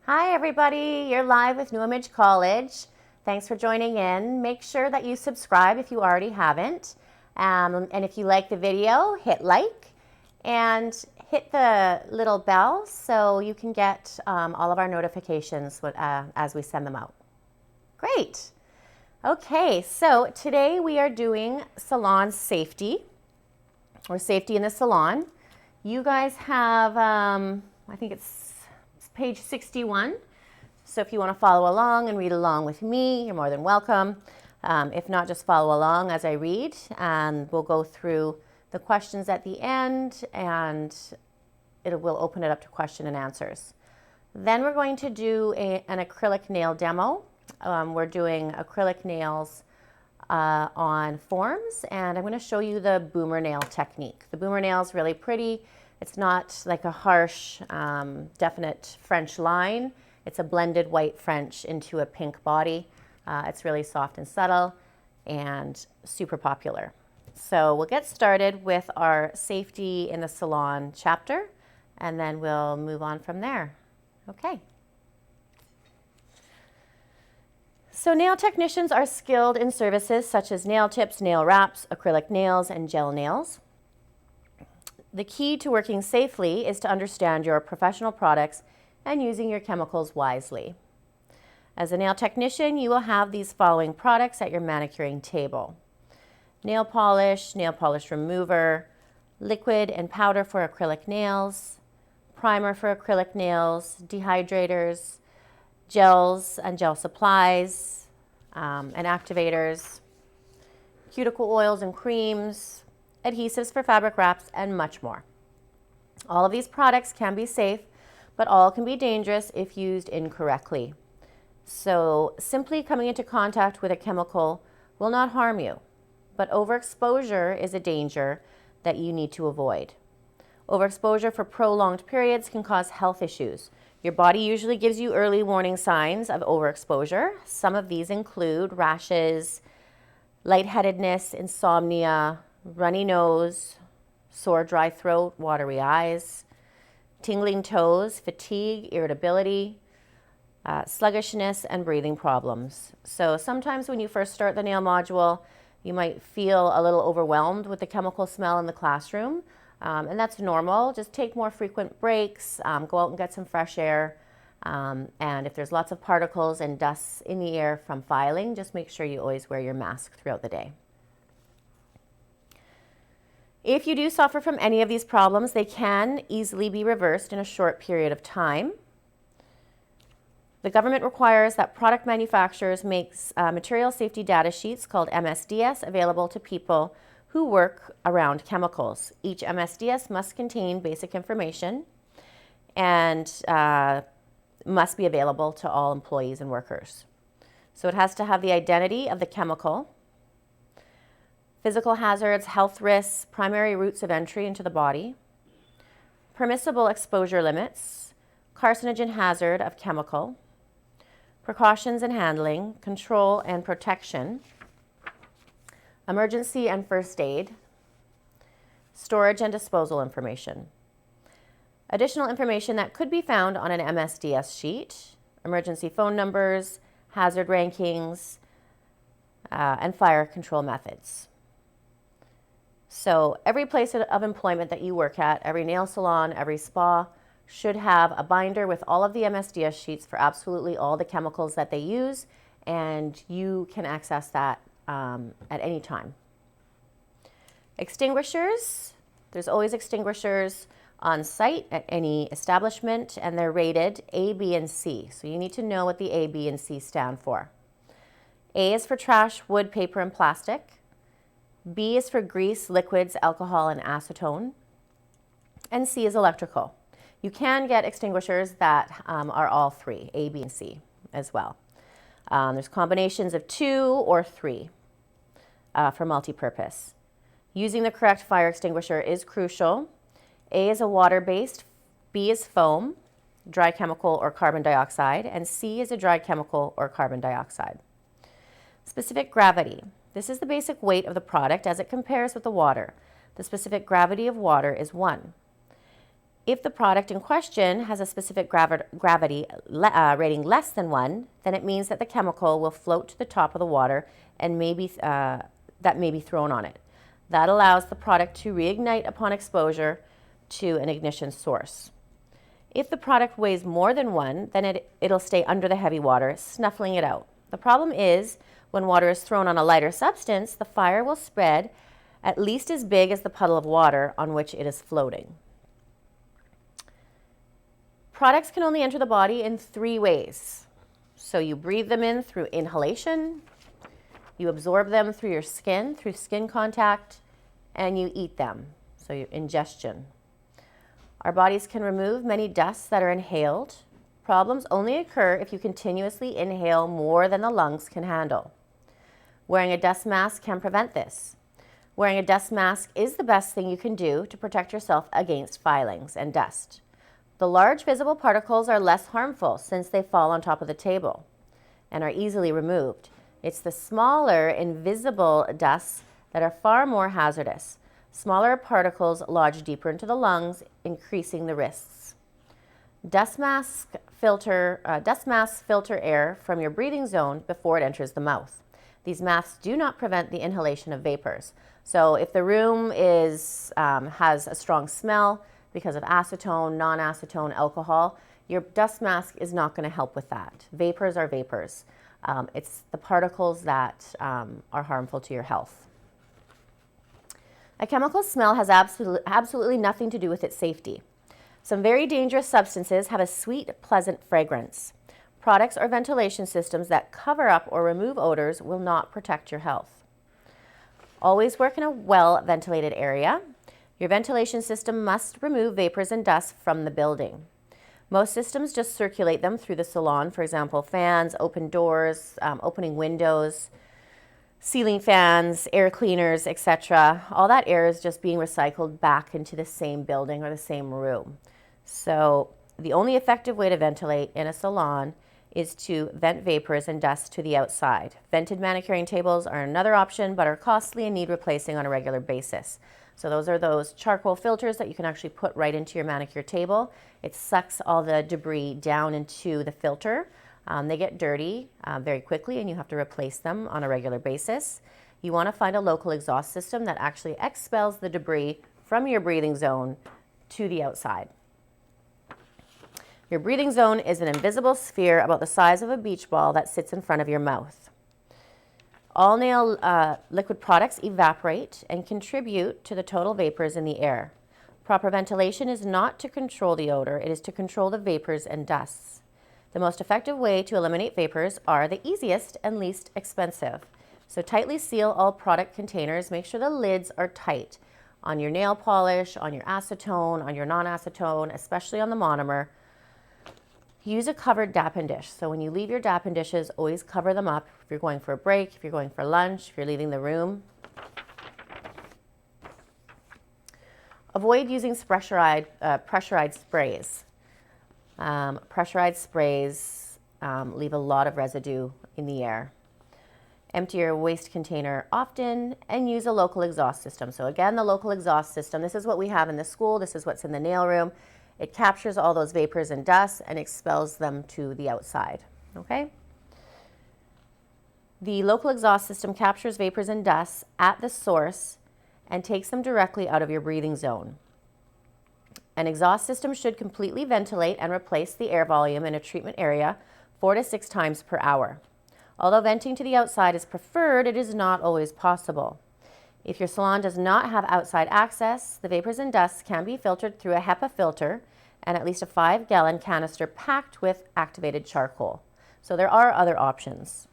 Hi everybody, you're live with New Image College. Thanks for joining in. Make sure that you subscribe if you already haven't. And if you like the video, hit like and hit the little bell so you can get all of our notifications as we send them out. Great. Okay, so today we are doing salon safety or safety in the salon. You guys have, I think it's page 61. So if you want to follow along and read along with me, you're more than welcome. If not, just follow along as I read, and we'll go through the questions at the end, and we'll open it up to question and answers. Then we're going to do an acrylic nail demo. We're doing acrylic nails on forms, and I'm going to show you the boomer nail technique. The boomer nail is really pretty. It's not like a harsh, definite French line. It's a blended white French into a pink body. It's really soft and subtle and super popular. So we'll get started with our safety in the salon chapter, and then we'll move on from there. Okay. So nail technicians are skilled in services such as nail tips, nail wraps, acrylic nails, and gel nails. The key to working safely is to understand your professional products and using your chemicals wisely. As a nail technician, you will have these following products at your manicuring table: nail polish remover, liquid and powder for acrylic nails, primer for acrylic nails, dehydrators, gels and gel supplies, and activators, cuticle oils and creams, adhesives for fabric wraps, and much more. All of these products can be safe, but all can be dangerous if used incorrectly. So simply coming into contact with a chemical will not harm you, but overexposure is a danger that you need to avoid. Overexposure for prolonged periods can cause health issues. Your body usually gives you early warning signs of overexposure. Some of these include rashes, lightheadedness, insomnia, runny nose, sore dry throat, watery eyes, tingling toes, fatigue, irritability, sluggishness, and breathing problems. So sometimes when you first start the nail module, you might feel a little overwhelmed with the chemical smell in the classroom, and that's normal. Just take more frequent breaks, go out and get some fresh air, and if there's lots of particles and dust in the air from filing, just make sure you always wear your mask throughout the day. If you do suffer from any of these problems, they can easily be reversed in a short period of time. The government requires that product manufacturers make material safety data sheets called MSDS available to people who work around chemicals. Each MSDS must contain basic information and must be available to all employees and workers. So it has to have the identity of the chemical, physical hazards, health risks, primary routes of entry into the body, permissible exposure limits, carcinogen hazard of chemical, precautions in handling, control and protection, emergency and first aid, storage and disposal information. Additional information that could be found on an MSDS sheet: emergency phone numbers, hazard rankings, and fire control methods. So every place of employment that you work at, every nail salon, every spa, should have a binder with all of the MSDS sheets for absolutely all the chemicals that they use, and you can access that at any time. Extinguishers. There's always extinguishers on site at any establishment, and they're rated A, B, and C. So you need to know what the A, B, and C stand for. A is for trash, wood, paper, and plastic. B is for grease, liquids, alcohol, and acetone. And C is electrical. You can get extinguishers that are all three, A, B, and C as well. There's combinations of 2 or 3 for multi-purpose. Using the correct fire extinguisher is crucial. A is a water-based, B is foam, dry chemical or carbon dioxide, and C is a dry chemical or carbon dioxide. Specific gravity. This is the basic weight of the product as it compares with the water. The specific gravity of water is 1. If the product in question has a specific gravity rating less than 1, then it means that the chemical will float to the top of the water and that may be thrown on it. That allows the product to reignite upon exposure to an ignition source. If the product weighs more than 1, then it'll stay under the heavy water, snuffling it out. The problem is, when water is thrown on a lighter substance, the fire will spread at least as big as the puddle of water on which it is floating. Products can only enter the body in 3 ways. So you breathe them in through inhalation, you absorb them through your skin, through skin contact, and you eat them, so your ingestion. Our bodies can remove many dusts that are inhaled. Problems only occur if you continuously inhale more than the lungs can handle. Wearing a dust mask can prevent this. Wearing a dust mask is the best thing you can do to protect yourself against filings and dust. The large visible particles are less harmful since they fall on top of the table and are easily removed. It's the smaller, invisible dusts that are far more hazardous. Smaller particles lodge deeper into the lungs, increasing the risks. Dust masks filter air from your breathing zone before it enters the mouth. These masks do not prevent the inhalation of vapors. So if the room has a strong smell because of acetone, non-acetone, alcohol, your dust mask is not going to help with that. Vapors are vapors. It's the particles that are harmful to your health. A chemical smell has absolutely nothing to do with its safety. Some very dangerous substances have a sweet, pleasant fragrance. Products or ventilation systems that cover up or remove odors will not protect your health. Always work in a well-ventilated area. Your ventilation system must remove vapors and dust from the building. Most systems just circulate them through the salon, for example, fans, open doors, opening windows, ceiling fans, air cleaners, etc. All that air is just being recycled back into the same building or the same room. So the only effective way to ventilate in a salon is to vent vapors and dust to the outside. Vented manicuring tables are another option, but are costly and need replacing on a regular basis. So those are those charcoal filters that you can actually put right into your manicure table. It sucks all the debris down into the filter. They get dirty very quickly and you have to replace them on a regular basis. You want to find a local exhaust system that actually expels the debris from your breathing zone to the outside. Your breathing zone is an invisible sphere about the size of a beach ball that sits in front of your mouth. All nail liquid products evaporate and contribute to the total vapors in the air. Proper ventilation is not to control the odor, it is to control the vapors and dusts. The most effective way to eliminate vapors are the easiest and least expensive. So tightly seal all product containers. Make sure the lids are tight on your nail polish, on your acetone, on your non-acetone, especially on the monomer. Use a covered Dappen dish. So when you leave your Dappen dishes, always cover them up. If you're going for a break, if you're going for lunch, if you're leaving the room. Avoid using pressurized sprays. Pressurized sprays leave a lot of residue in the air. Empty your waste container often and use a local exhaust system. So again, the local exhaust system, this is what we have in the school, this is what's in the nail room. It captures all those vapors and dust and expels them to the outside, okay? The local exhaust system captures vapors and dust at the source and takes them directly out of your breathing zone. An exhaust system should completely ventilate and replace the air volume in a treatment area 4 to 6 times per hour. Although venting to the outside is preferred, it is not always possible. If your salon does not have outside access, the vapors and dust can be filtered through a HEPA filter and at least a 5-gallon canister packed with activated charcoal. So there are other options.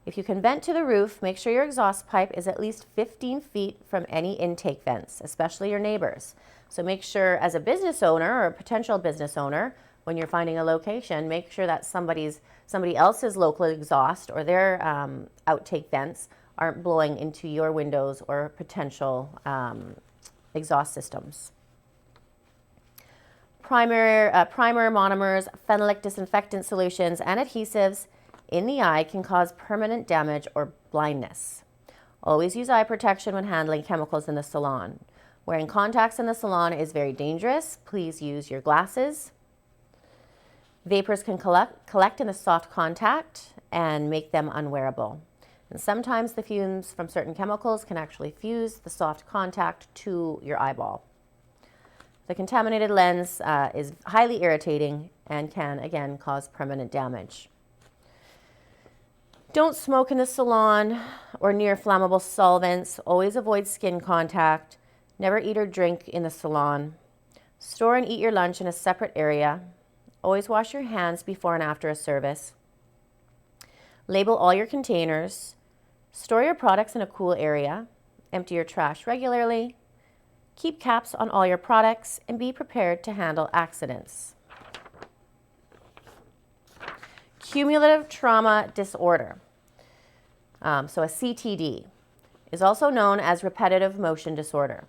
If you can vent to the roof, make sure your exhaust pipe is at least 15 feet from any intake vents, especially your neighbors. So make sure, as a business owner or a potential business owner, when you're finding a location, make sure that somebody else's local exhaust or their outtake vents aren't blowing into your windows or potential exhaust systems. Primer, monomers, phenolic disinfectant solutions, and adhesives in the eye can cause permanent damage or blindness. Always use eye protection when handling chemicals in the salon. Wearing contacts in the salon is very dangerous. Please use your glasses. Vapors can collect in the soft contact and make them unwearable. And sometimes the fumes from certain chemicals can actually fuse the soft contact to your eyeball. The contaminated lens is highly irritating and can, again, cause permanent damage. Don't smoke in the salon or near flammable solvents. Always avoid skin contact. Never eat or drink in the salon. Store and eat your lunch in a separate area. Always wash your hands before and after a service. Label all your containers. Store your products in a cool area. Empty your trash regularly. Keep caps on all your products and be prepared to handle accidents. Cumulative trauma disorder, so a CTD, is also known as repetitive motion disorder.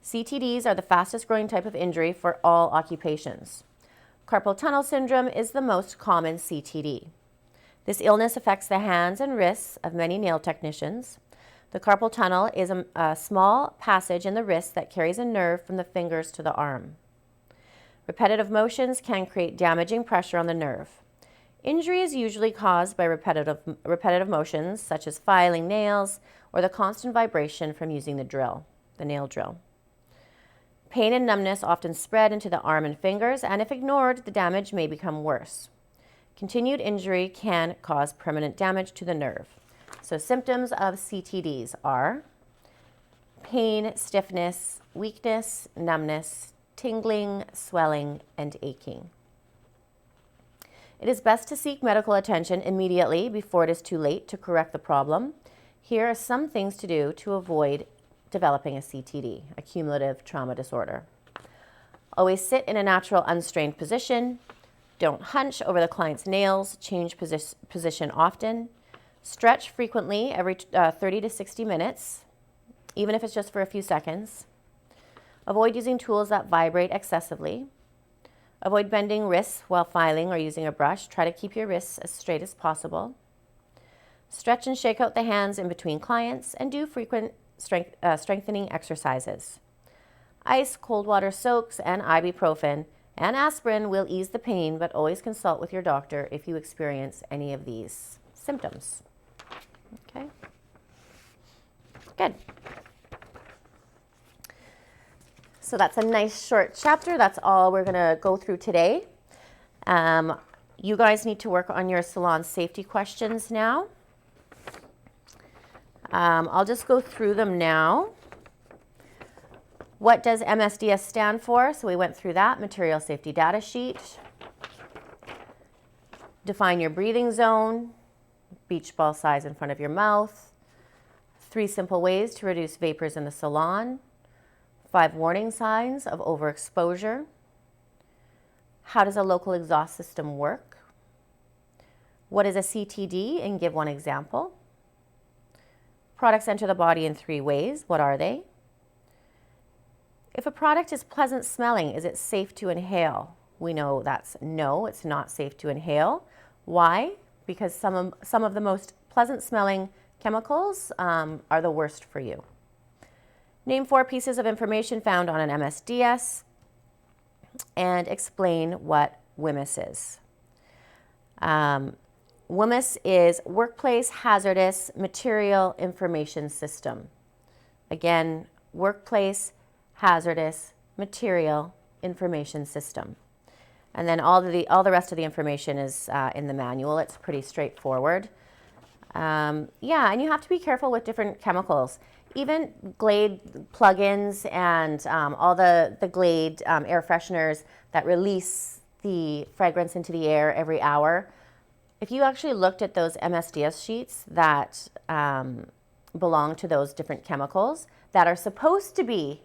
CTDs are the fastest growing type of injury for all occupations. Carpal tunnel syndrome is the most common CTD. This illness affects the hands and wrists of many nail technicians. The carpal tunnel is a small passage in the wrist that carries a nerve from the fingers to the arm. Repetitive motions can create damaging pressure on the nerve. Injury is usually caused by repetitive motions, such as filing nails or the constant vibration from using the nail drill. Pain and numbness often spread into the arm and fingers, and if ignored, the damage may become worse. Continued injury can cause permanent damage to the nerve. So symptoms of CTDs are pain, stiffness, weakness, numbness, tingling, swelling, and aching. It is best to seek medical attention immediately before it is too late to correct the problem. Here are some things to do to avoid developing a CTD, a cumulative trauma disorder. Always sit in a natural, unstrained position. Don't hunch over the client's nails. Change position often. Stretch frequently every 30 to 60 minutes, even if it's just for a few seconds. Avoid using tools that vibrate excessively. Avoid bending wrists while filing or using a brush. Try to keep your wrists as straight as possible. Stretch and shake out the hands in between clients and do frequent strengthening exercises. Ice, cold water soaks, and ibuprofen and aspirin will ease the pain, but always consult with your doctor if you experience any of these symptoms. Okay? Good. So that's a nice short chapter. That's all we're going to go through today. You guys need to work on your salon safety questions now. I'll just go through them now. What does MSDS stand for? So we went through that, material safety data sheet. Define your breathing zone, beach ball size in front of your mouth, 3 simple ways to reduce vapors in the salon, 5 warning signs of overexposure, how does a local exhaust system work, what is a CTD, and give one example. Products enter the body in 3 ways. What are they? If a product is pleasant smelling, is it safe to inhale? We know that's no, it's not safe to inhale. Why? Because some of the most pleasant smelling chemicals are the worst for you. Name 4 pieces of information found on an MSDS and explain what WHMIS is. WHMIS is Workplace Hazardous Material Information System. Again, Workplace Hazardous Material Information System. And then all the rest of the information is in the manual. It's pretty straightforward. Yeah, and you have to be careful with different chemicals. Even Glade plugins and all the Glade air fresheners that release the fragrance into the air every hour. If you actually looked at those MSDS sheets that belong to those different chemicals that are supposed to be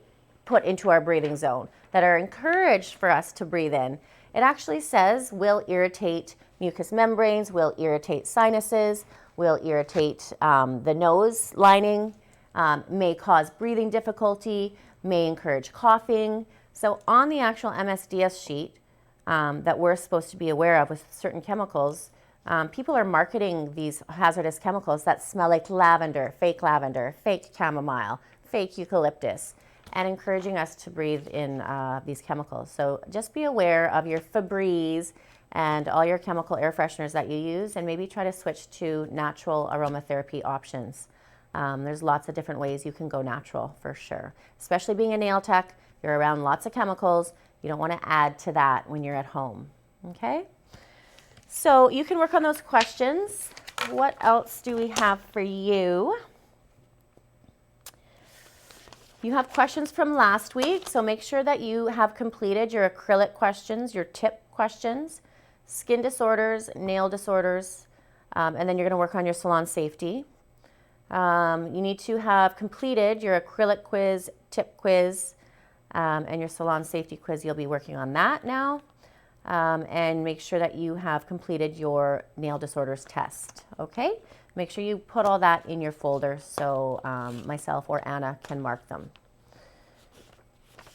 put into our breathing zone, that are encouraged for us to breathe in, it actually says will irritate mucous membranes, will irritate sinuses, will irritate the nose lining, may cause breathing difficulty, may encourage coughing. So on the actual MSDS sheet that we're supposed to be aware of with certain chemicals, people are marketing these hazardous chemicals that smell like lavender, fake chamomile, fake eucalyptus. and encouraging us to breathe in these chemicals. So just be aware of your Febreze and all your chemical air fresheners that you use, and maybe try to switch to natural aromatherapy options. There's lots of different ways you can go natural for sure. Especially being a nail tech, you're around lots of chemicals. You don't want to add to that when you're at home, okay? So you can work on those questions. What else do we have for you? You have questions from last week, so make sure that you have completed your acrylic questions, your tip questions, skin disorders, nail disorders, and then you're going to work on your salon safety. You need to have completed your acrylic quiz, tip quiz, and your salon safety quiz. You'll be working on that now. And make sure that you have completed your nail disorders test, okay? Make sure you put all that in your folder so myself or Anna can mark them.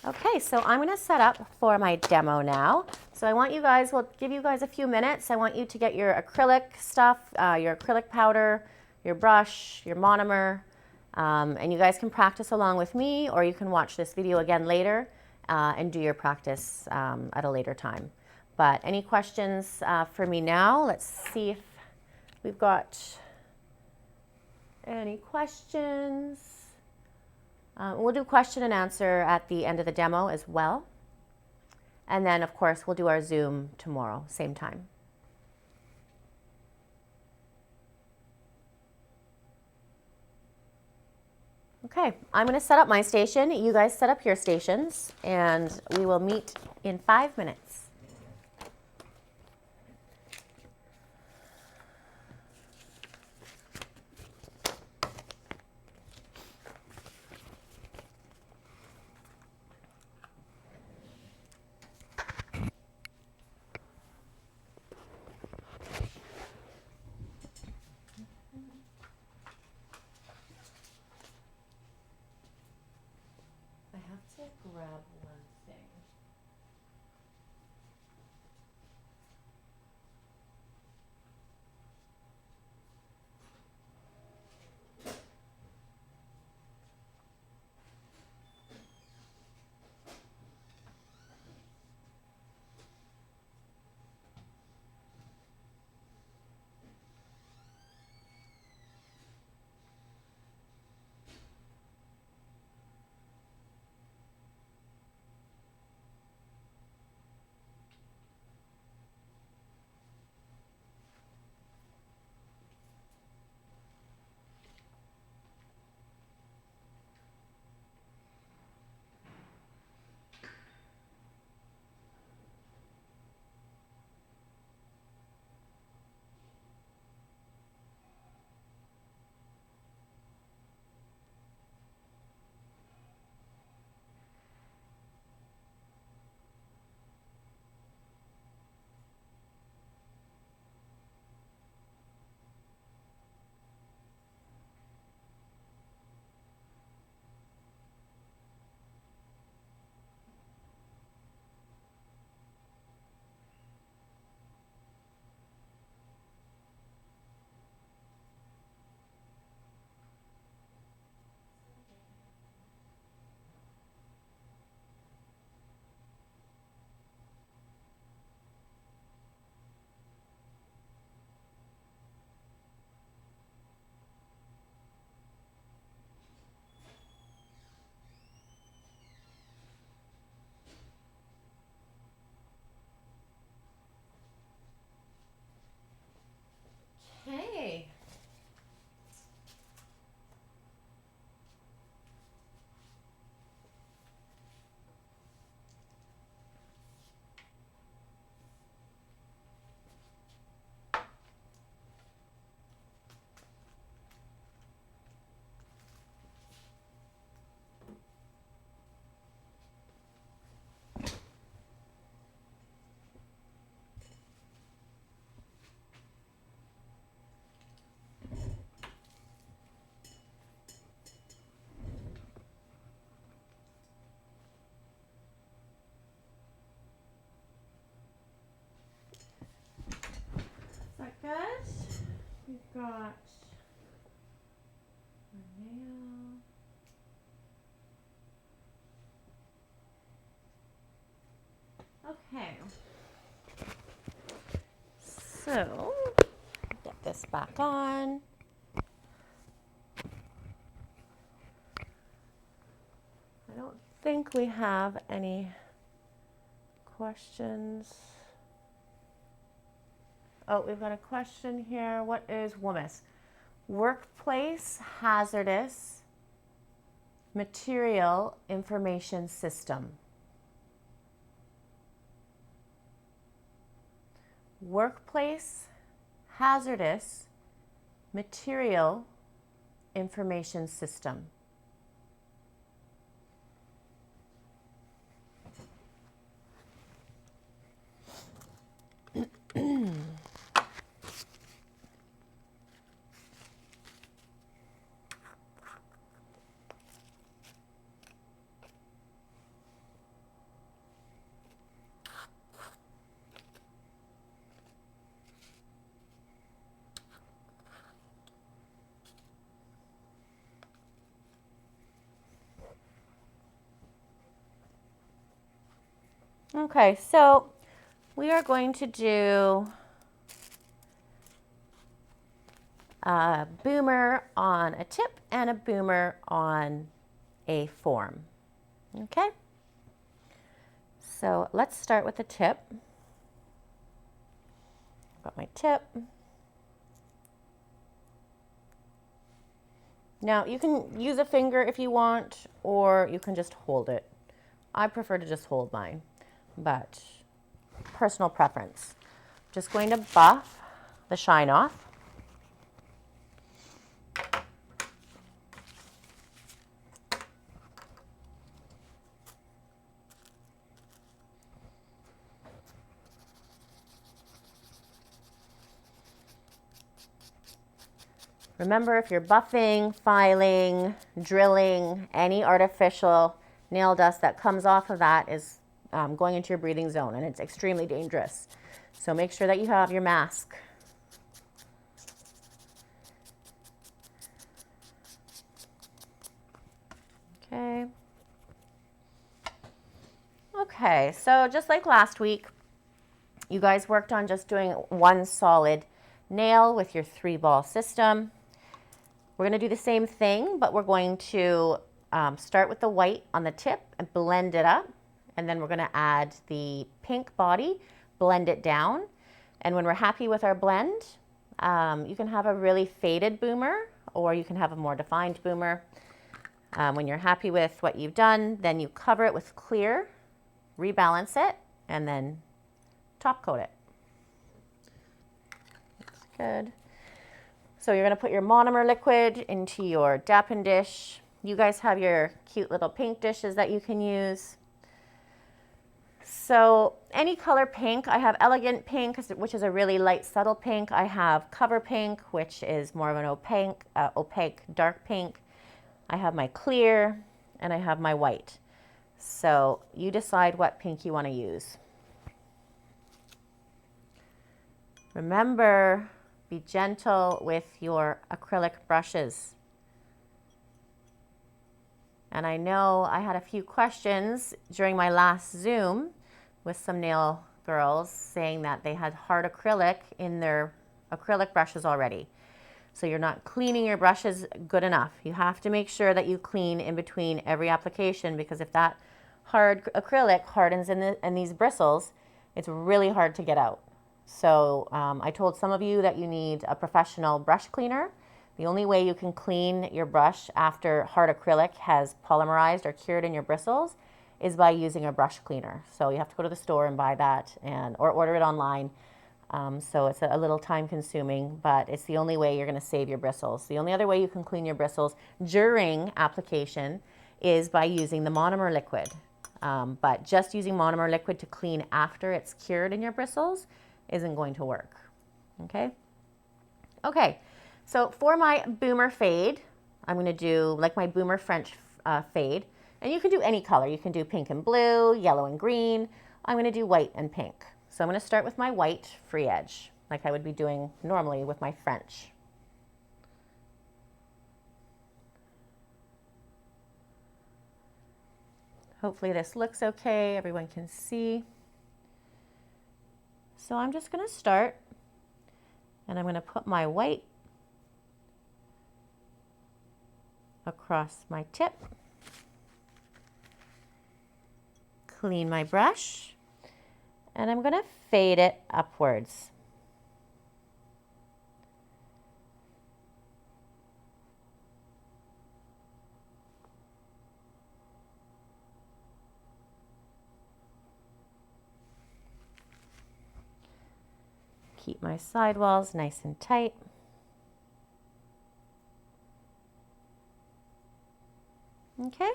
Okay, so I'm going to set up for my demo now. So I want you guys, we'll give you guys a few minutes. I want you to get your acrylic stuff, your acrylic powder, your brush, your monomer, and you guys can practice along with me, or you can watch this video again later and do your practice at a later time. But any questions for me now? Let's see if we've got any questions. We'll do question and answer at the end of the demo as well. And then, of course, we'll do our Zoom tomorrow, same time. Okay, I'm going to set up my station. You guys set up your stations, and we will meet in 5 minutes. I have to grab one thing. Hey. Is that good? We've got our nail. Okay. So, get this back on. I don't think we have any questions. Oh, we've got a question here. What is WHMIS? Workplace Hazardous Material Information System. Workplace Hazardous Material Information System. Okay, so we are going to do a boomer on a tip and a boomer on a form. Okay, so let's start with the tip. Got my tip. Now you can use a finger if you want, or you can just hold it. I prefer to just hold mine, but personal preference. Just going to buff the shine off. Remember, if you're buffing, filing, drilling, any artificial nail dust that comes off of that is going into your breathing zone, and it's extremely dangerous. So make sure that you have your mask. Okay. Okay, so just like last week, you guys worked on just doing one solid nail with your 3-ball system. We're going to do the same thing, but we're going to start with the white on the tip and blend it up. And then we're going to add the pink body, blend it down. And when we're happy with our blend, you can have a really faded boomer, or you can have a more defined boomer. When you're happy with what you've done, then you cover it with clear, rebalance it, and then top coat it. That's good. So you're going to put your monomer liquid into your dappen dish. You guys have your cute little pink dishes that you can use. So any color pink. I have Elegant Pink, which is a really light, subtle pink. I have Cover Pink, which is more of an opaque, dark pink. I have my clear, and I have my white. So you decide what pink you want to use. Remember, be gentle with your acrylic brushes. And I know I had a few questions during my last Zoom with some nail girls saying that they had hard acrylic in their acrylic brushes already. So you're not cleaning your brushes good enough. You have to make sure that you clean in between every application, because if that hard acrylic hardens in these bristles, it's really hard to get out. So I told some of you that you need a professional brush cleaner. The only way you can clean your brush after hard acrylic has polymerized or cured in your bristles is by using a brush cleaner. So you have to go to the store and buy that, or order it online. So it's a little time consuming, but it's the only way you're going to save your bristles. The only other way you can clean your bristles during application is by using the monomer liquid. But just using monomer liquid to clean after it's cured in your bristles isn't going to work. Okay? Okay, so for my boomer fade, I'm going to do like my boomer French fade. And you can do any color. You can do pink and blue, yellow and green. I'm going to do white and pink. So I'm going to start with my white free edge, like I would be doing normally with my French. Hopefully this looks okay. Everyone can see. So I'm just going to start, and I'm going to put my white across my tip, clean my brush, and I'm going to fade it upwards. Keep my sidewalls nice and tight. Okay,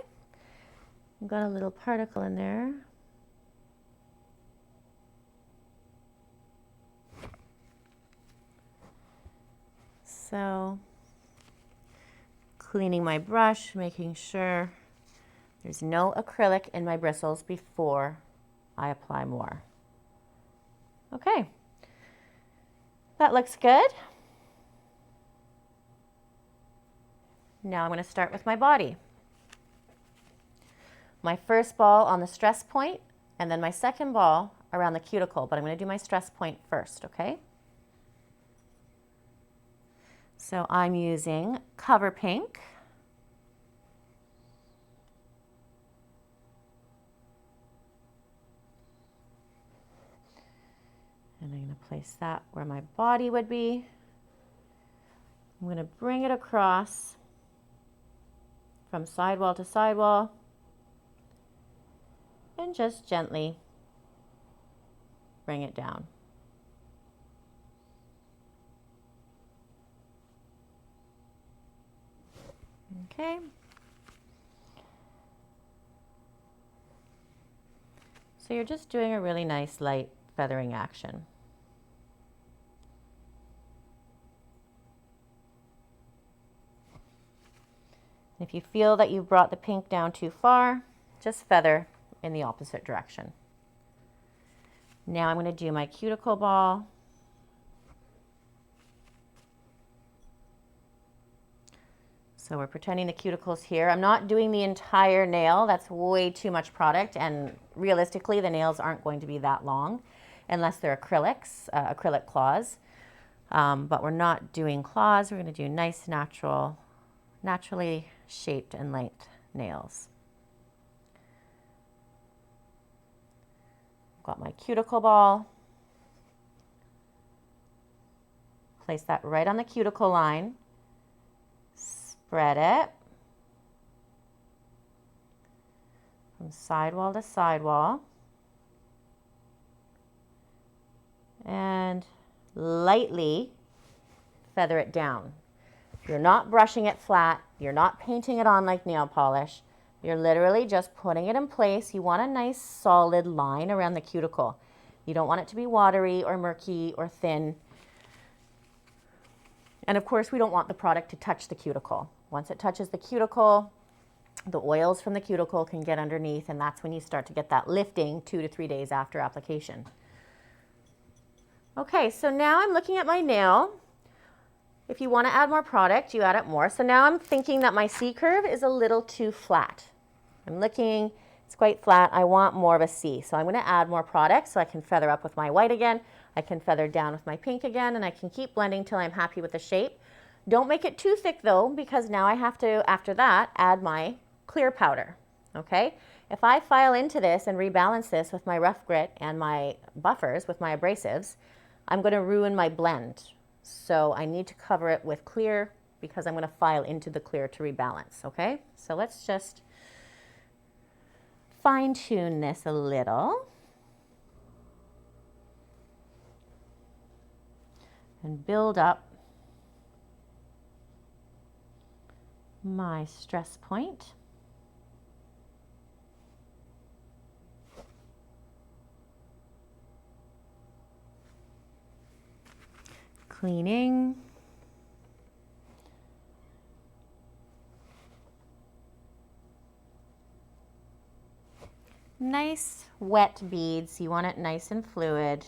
I've got a little particle in there. So, cleaning my brush, making sure there's no acrylic in my bristles before I apply more. Okay, that looks good. Now I'm going to start with my body. My first ball on the stress point, and then my second ball around the cuticle, but I'm going to do my stress point first, okay? So I'm using Cover Pink. And I'm going to place that where my body would be. I'm going to bring it across from sidewall to sidewall and just gently bring it down. Okay. So you're just doing a really nice light feathering action. If you feel that you've brought the pink down too far, just feather in the opposite direction. Now I'm going to do my cuticle ball. So we're pretending the cuticle's here. I'm not doing the entire nail. That's way too much product, and realistically the nails aren't going to be that long unless they're acrylics, acrylic claws. But we're not doing claws. We're going to do nice naturally shaped and length nails. Got my cuticle ball. Place that right on the cuticle line. Spread it from sidewall to sidewall. And lightly feather it down. You're not brushing it flat. You're not painting it on like nail polish. You're literally just putting it in place. You want a nice solid line around the cuticle. You don't want it to be watery or murky or thin. And of course, we don't want the product to touch the cuticle. Once it touches the cuticle, the oils from the cuticle can get underneath, and that's when you start to get that lifting 2 to 3 days after application. Okay, so now I'm looking at my nail. If you want to add more product, you add it more. So now I'm thinking that my C curve is a little too flat. I'm looking, it's quite flat. I want more of a C. So I'm going to add more product so I can feather up with my white again. I can feather down with my pink again, and I can keep blending till I'm happy with the shape. Don't make it too thick though, because now I have to, after that, add my clear powder, okay? If I file into this and rebalance this with my rough grit and my buffers with my abrasives, I'm going to ruin my blend. So I need to cover it with clear because I'm going to file into the clear to rebalance, okay? So let's just fine tune this a little. And build up my stress point. Cleaning. Nice wet beads. You want it nice and fluid.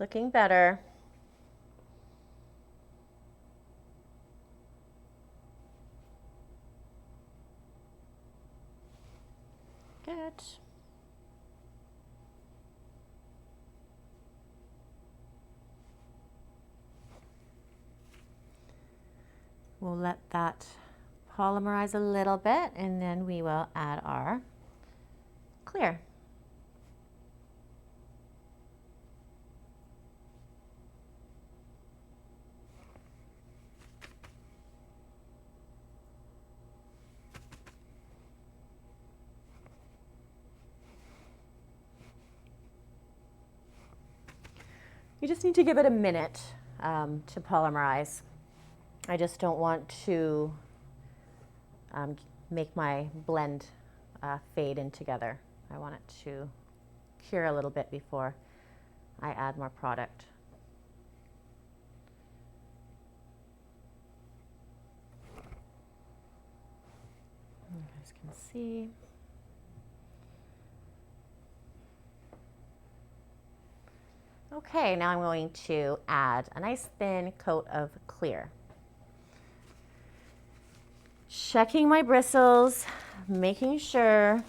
looking better. Good. We'll let that polymerize a little bit, and then we will add our clear. You just need to give it a minute to polymerize. I just don't want to make my blend fade in together. I want it to cure a little bit before I add more product. You guys can see. Okay, now I'm going to add a nice thin coat of clear. Checking my bristles, making sure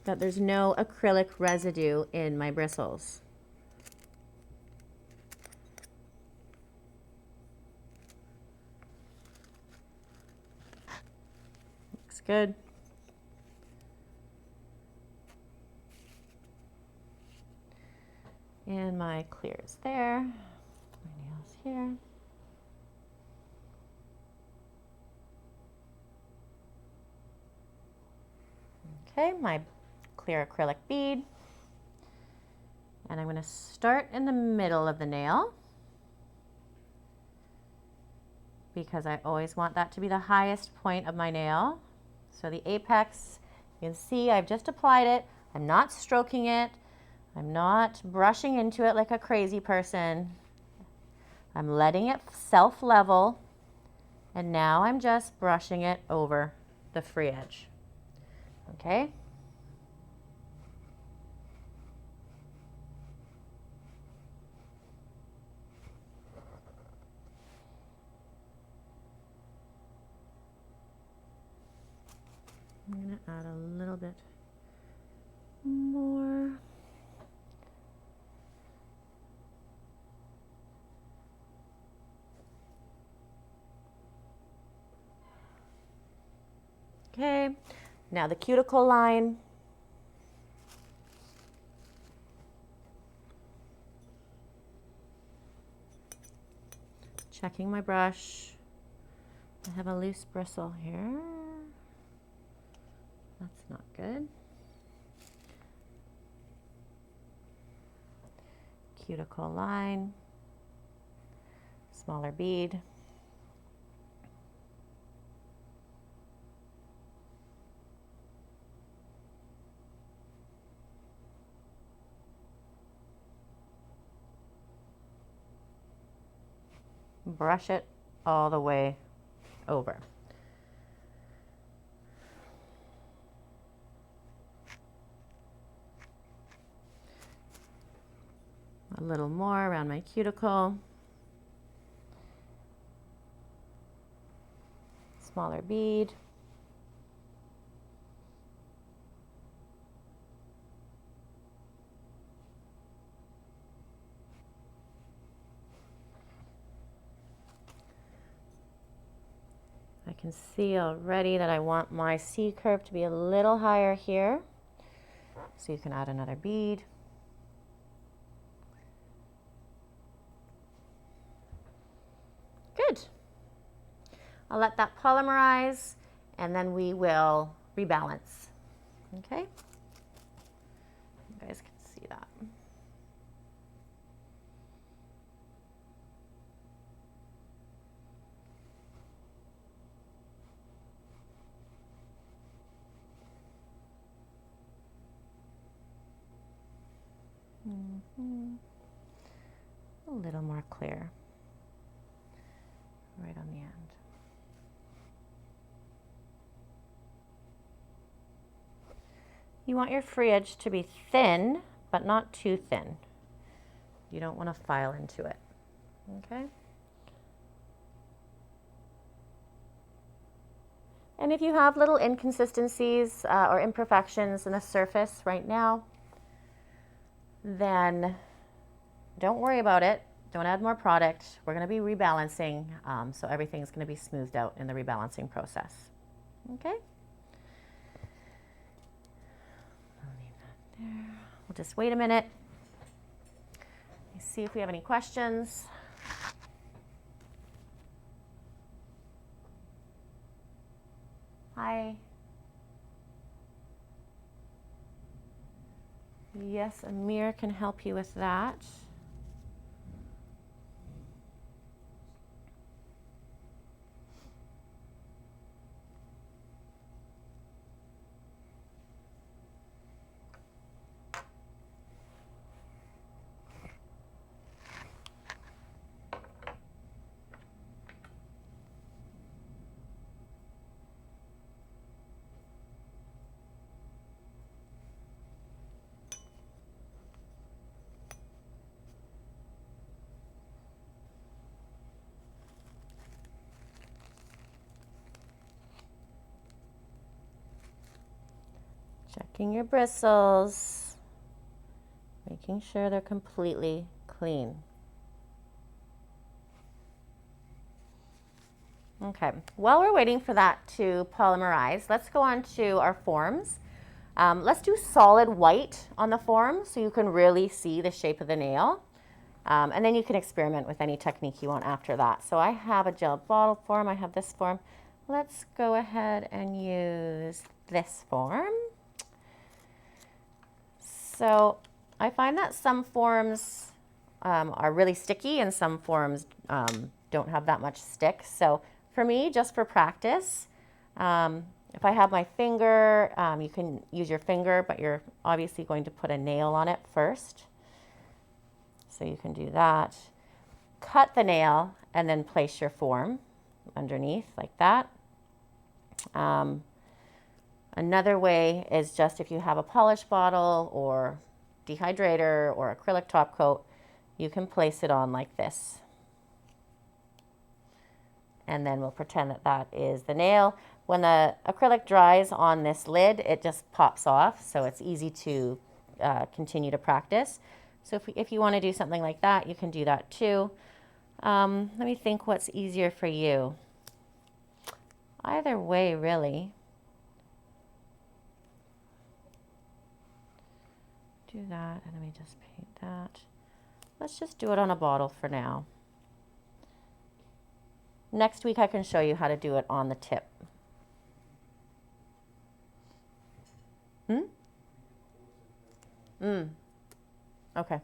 that there's no acrylic residue in my bristles. Looks good. And my clear is there. My nails here. Okay, my clear acrylic bead. And I'm going to start in the middle of the nail because I always want that to be the highest point of my nail. So the apex, you can see I've just applied it. I'm not stroking it. I'm not brushing into it like a crazy person. I'm letting it self-level, and now I'm just brushing it over the free edge. Okay? I'm going to add a little bit more. Okay, now the cuticle line. Checking my brush. I have a loose bristle here. That's not good. Cuticle line. Smaller bead. Brush it all the way over. A little more around my cuticle. Smaller bead. I can see already that I want my C curve to be a little higher here. So you can add another bead. Good. I'll let that polymerize and then we will rebalance. Okay? You guys can see that. A little more clear right on the end. You want your free edge to be thin, but not too thin. You don't want to file into it, okay? And if you have little inconsistencies or imperfections in the surface right now, then don't worry about it. Don't add more product. We're going to be rebalancing, so everything's going to be smoothed out in the rebalancing process. Okay? I'll leave that there. We'll just wait a minute. Let's see if we have any questions. Hi. Yes, Amir can help you with that. Checking your bristles, making sure they're completely clean. Okay, while we're waiting for that to polymerize, let's go on to our forms. Let's do solid white on the form so you can really see the shape of the nail. And then you can experiment with any technique you want after that. So I have a gel bottle form, I have this form. Let's go ahead and use this form. So I find that some forms are really sticky and some forms don't have that much stick. So for me, just for practice, if I have my finger, you can use your finger, but you're obviously going to put a nail on it first. So you can do that. Cut the nail and then place your form underneath like that. Another way is just if you have a polish bottle or dehydrator or acrylic top coat, you can place it on like this. And then we'll pretend that that is the nail. When the acrylic dries on this lid, it just pops off, so it's easy to continue to practice. So if you want to do something like that, you can do that too. Let me think what's easier for you. Either way, really. Do that, and let me just paint that. Let's just do it on a bottle for now. Next week I can show you how to do it on the tip. Okay,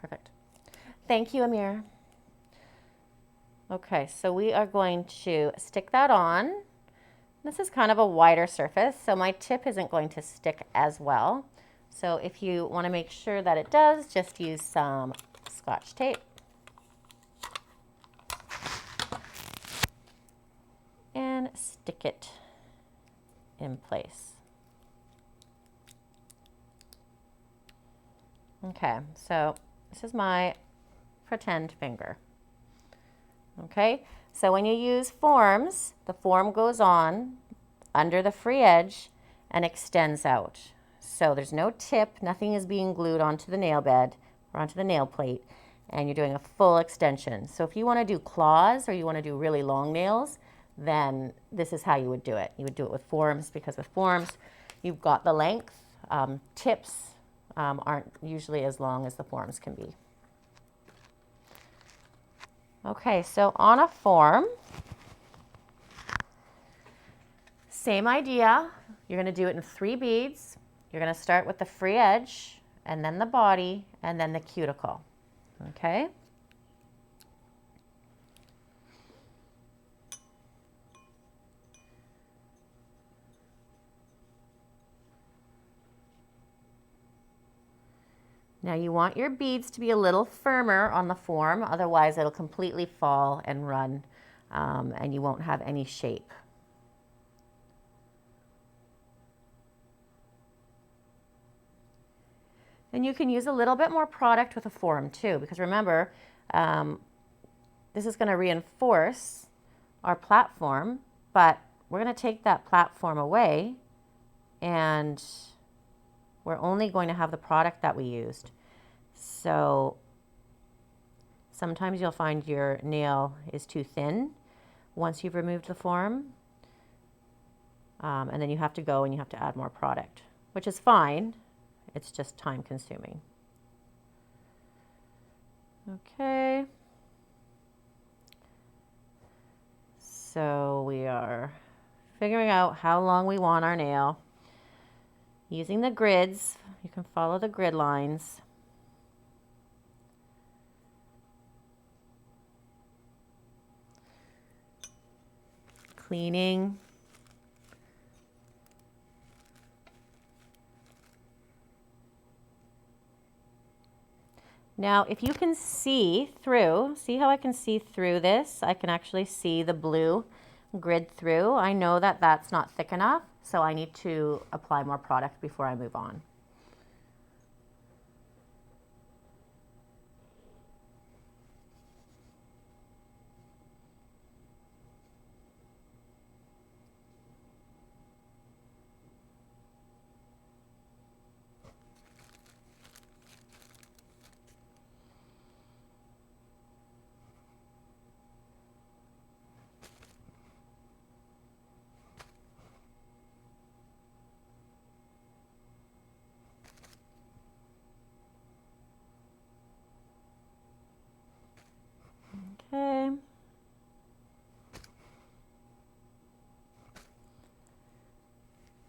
perfect. Thank you, Amir. Okay, so we are going to stick that on. This is kind of a wider surface, so my tip isn't going to stick as well. So if you want to make sure that it does, just use some Scotch tape. And stick it in place. Okay, so this is my pretend finger. Okay, so when you use forms, the form goes on under the free edge and extends out. So there's no tip, nothing is being glued onto the nail bed or onto the nail plate, and you're doing a full extension. So if you want to do claws or you want to do really long nails, then this is how you would do it. You would do it with forms, because with forms, you've got the length. Tips aren't usually as long as the forms can be. Okay, so on a form, same idea. You're going to do it in 3 beads. You're going to start with the free edge, and then the body, and then the cuticle. Okay? Now you want your beads to be a little firmer on the form, otherwise it'll completely fall and run, and you won't have any shape. And you can use a little bit more product with a form too, because remember, this is going to reinforce our platform, but we're going to take that platform away and we're only going to have the product that we used. So sometimes you'll find your nail is too thin once you've removed the form. And then you have to go and you have to add more product, which is fine. It's just time consuming. Okay. So we are figuring out how long we want our nail. Using the grids, you can follow the grid lines. Cleaning. Now, if you can see through, see how I can see through this? I can actually see the blue grid through. I know that that's not thick enough, so I need to apply more product before I move on. Okay.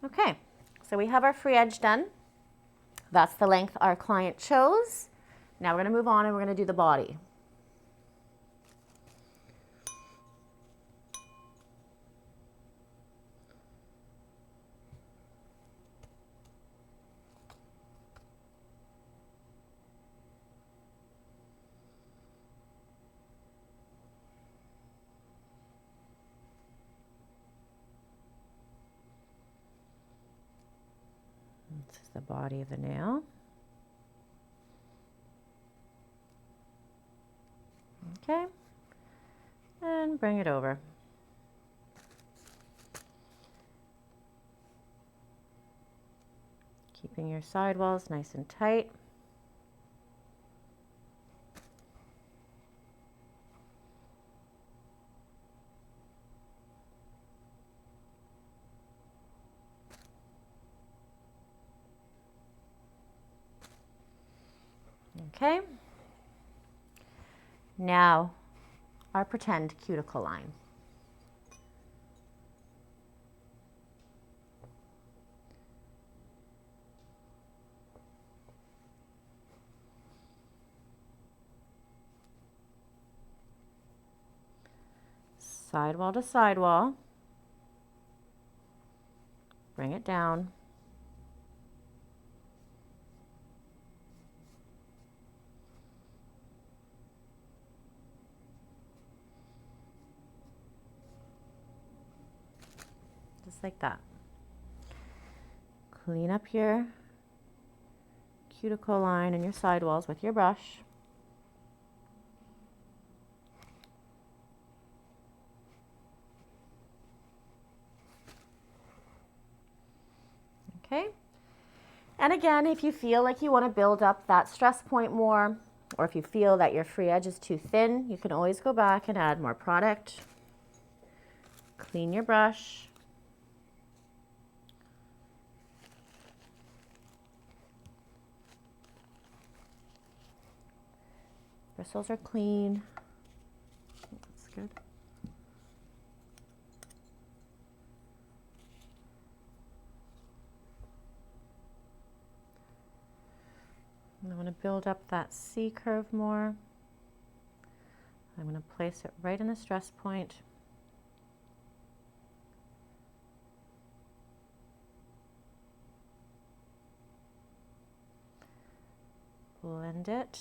Okay, so we have our free edge done. That's the length our client chose. Now we're going to move on and we're going to do the body. This is the body of the nail. Okay, and bring it over. Keeping your sidewalls nice and tight. Okay, now our pretend cuticle line. Sidewall to sidewall, bring it down. Just like that. Clean up your cuticle line and your sidewalls with your brush. Okay. And again, if you feel like you want to build up that stress point more, or if you feel that your free edge is too thin, you can always go back and add more product. Clean your brush. Bristles are clean. That's good. I want to build up that C curve more. I'm going to place it right in the stress point. Blend it.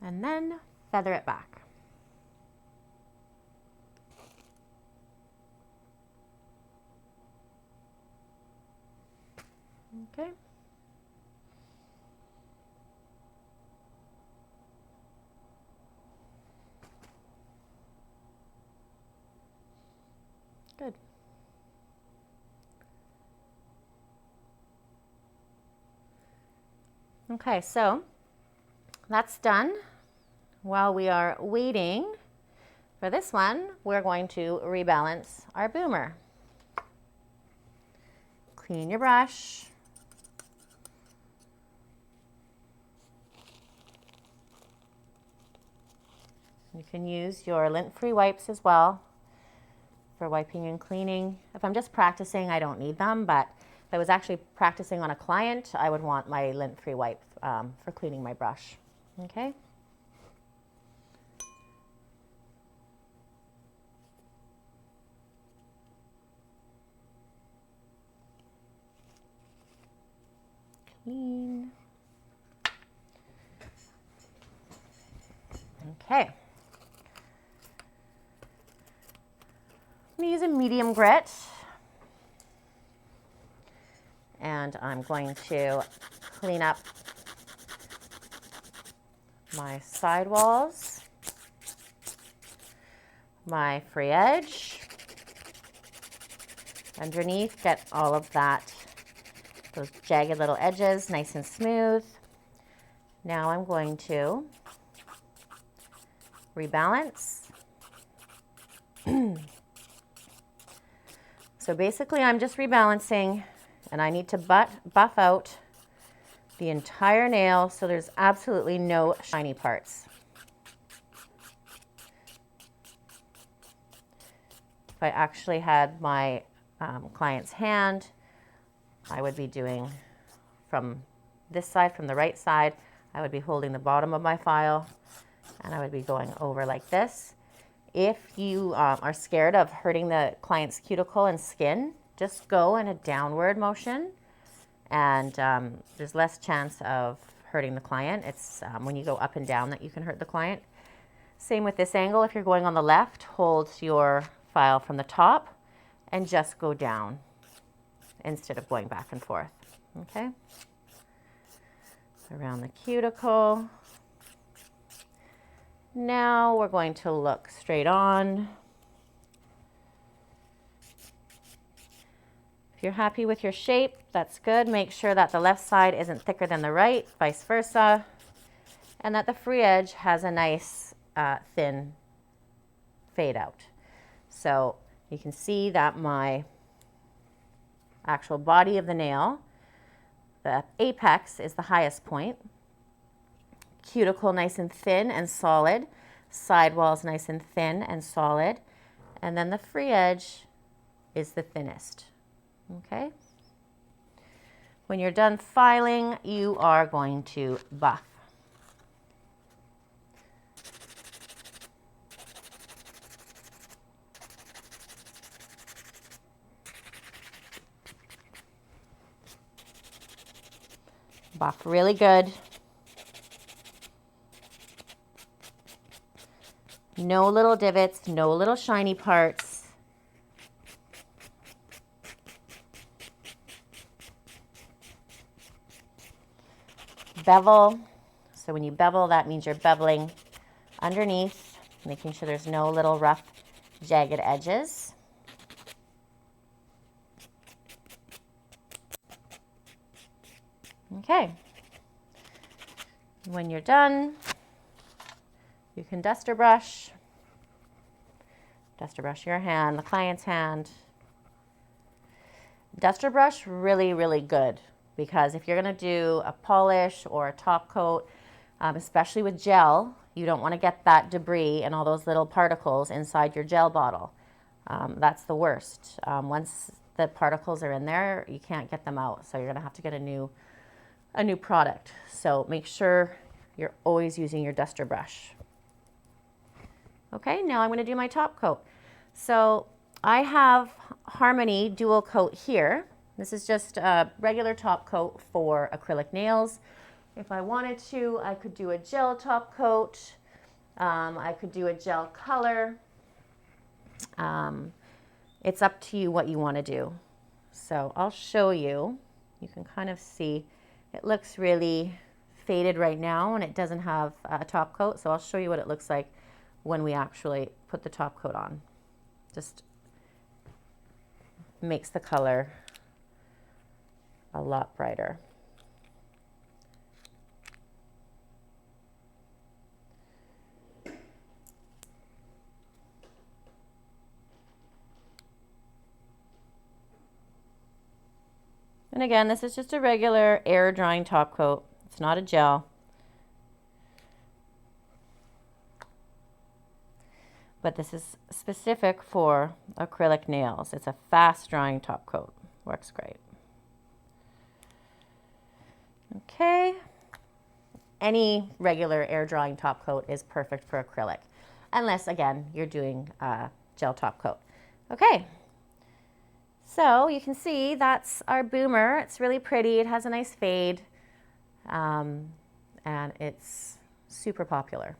And then feather it back. Okay. Good. Okay, so that's done. While we are waiting for this one, we're going to rebalance our boomer. Clean your brush. You can use your lint-free wipes as well for wiping and cleaning. If I'm just practicing, I don't need them, but if I was actually practicing on a client, I would want my lint-free wipe for cleaning my brush. Okay. Clean. Okay. I'm going to use a medium grit. And I'm going to clean up my sidewalls, my free edge, underneath, get all of that, those jagged little edges nice and smooth. Now I'm going to rebalance. So basically I'm just rebalancing, and I need to buff out the entire nail so there's absolutely no shiny parts. If I actually had my client's hand, I would be doing from this side, from the right side, I would be holding the bottom of my file, and I would be going over like this. If you are scared of hurting the client's cuticle and skin, just go in a downward motion, and there's less chance of hurting the client. It's when you go up and down that you can hurt the client. Same with this angle. If you're going on the left, hold your file from the top and just go down instead of going back and forth. Okay? Around the cuticle. Now we're going to look straight on. If you're happy with your shape, that's good. Make sure that the left side isn't thicker than the right, vice versa, and that the free edge has a nice thin fade out. So you can see that my actual body of the nail, the apex is the highest point. Cuticle nice and thin and solid, sidewalls nice and thin and solid, and then the free edge is the thinnest. Okay? When you're done filing, you are going to buff. Buff really good. No little divots, no little shiny parts. Bevel. So when you bevel, that means you're beveling underneath, making sure there's no little rough, jagged edges. Okay. When you're done, you can duster brush your hand, the client's hand. Duster brush, really, really good, because if you're going to do a polish or a top coat, especially with gel, you don't want to get that debris and all those little particles inside your gel bottle. That's the worst. Once the particles are in there, you can't get them out, so you're going to have to get a new product. So make sure you're always using your duster brush. Okay, now I'm going to do my top coat. So I have Harmony Dual Coat here. This is just a regular top coat for acrylic nails. If I wanted to, I could do a gel top coat. I could do a gel color. It's up to you what you want to do. So I'll show you. You can kind of see it looks really faded right now and it doesn't have a top coat. So I'll show you what it looks like when we actually put the top coat on. Just makes the color a lot brighter. And again, this is just a regular air drying top coat. It's not a gel. But this is specific for acrylic nails. It's a fast drying top coat. Works great. Okay. Any regular air drying top coat is perfect for acrylic, unless again, you're doing a gel top coat. Okay. So you can see that's our boomer. It's really pretty. It has a nice fade, and it's super popular.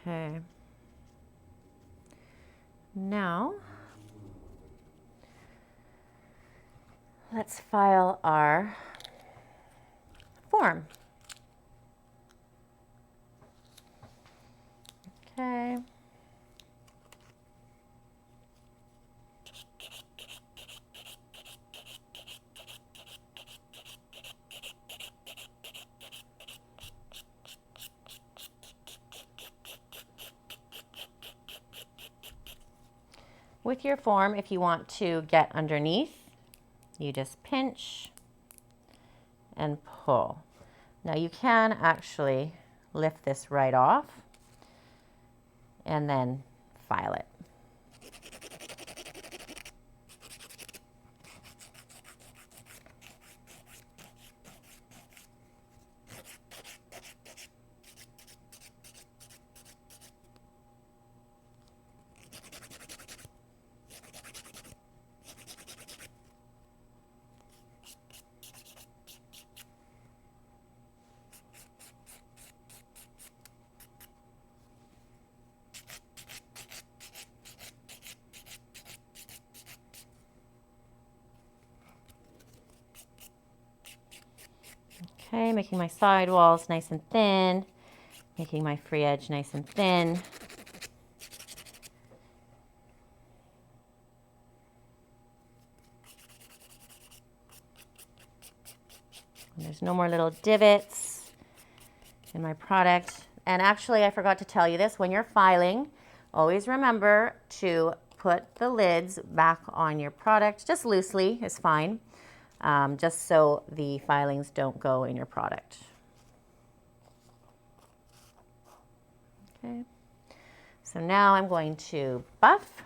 Okay. Now, let's file our form. Okay. With your form, if you want to get underneath, you just pinch and pull. Now you can actually lift this right off and then file it. Okay, making my side walls nice and thin, making my free edge nice and thin. And there's no more little divots in my product. And actually, I forgot to tell you this, when you're filing, always remember to put the lids back on your product, just loosely is fine. Just so the filings don't go in your product. Okay, so now I'm going to buff.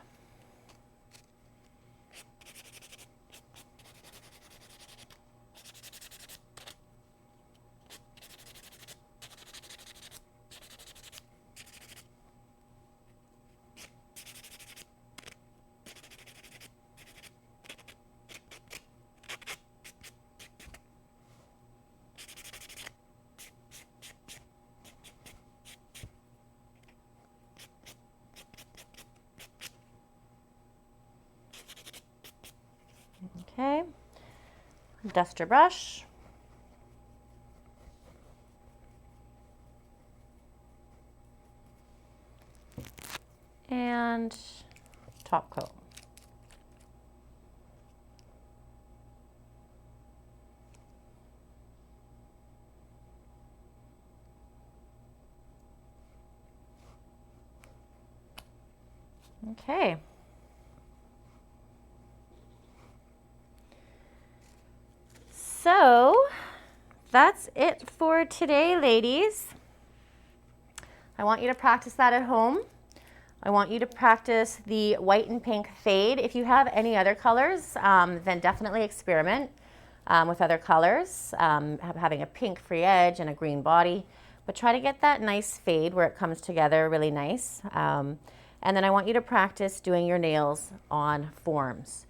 Okay, duster brush. And top coat. Okay. So that's it for today, ladies. I want you to practice that at home. I want you to practice the white and pink fade. If you have any other colors, then definitely experiment with other colors, having a pink free edge and a green body, but try to get that nice fade where it comes together really nice. And then I want you to practice doing your nails on forms.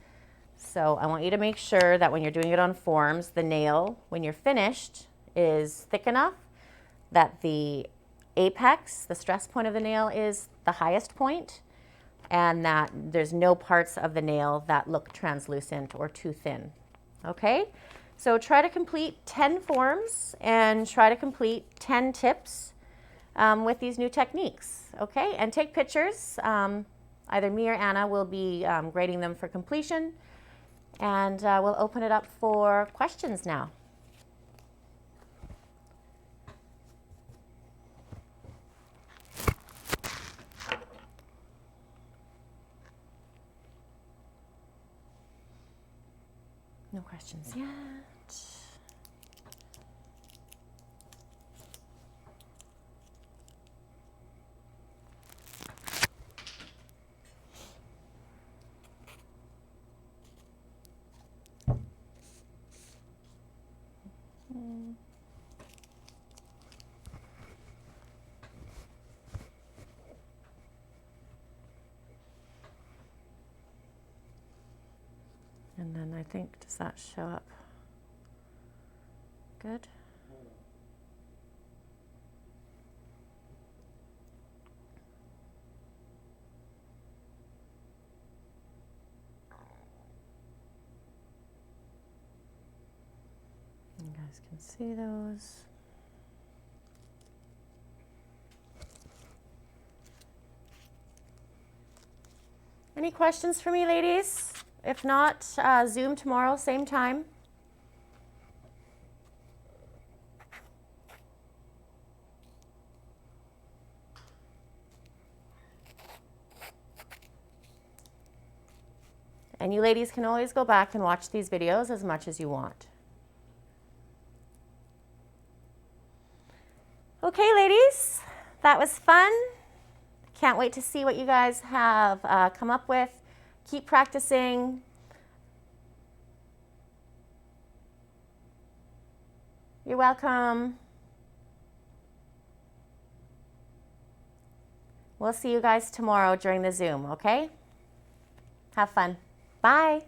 So I want you to make sure that when you're doing it on forms, the nail, when you're finished, is thick enough that the apex, the stress point of the nail, is the highest point, and that there's no parts of the nail that look translucent or too thin. Okay, so try to complete 10 forms and try to complete 10 tips with these new techniques. Okay, and take pictures. Either me or Anna will be grading them for completion, and we'll open it up for questions now. No questions yet. And then I think, does that show up? Good. You guys can see those. Any questions for me, ladies? If not, Zoom tomorrow, same time. And you ladies can always go back and watch these videos as much as you want. Okay, ladies, that was fun. Can't wait to see what you guys have come up with. Keep practicing. You're welcome. We'll see you guys tomorrow during the Zoom, okay? Have fun. Bye.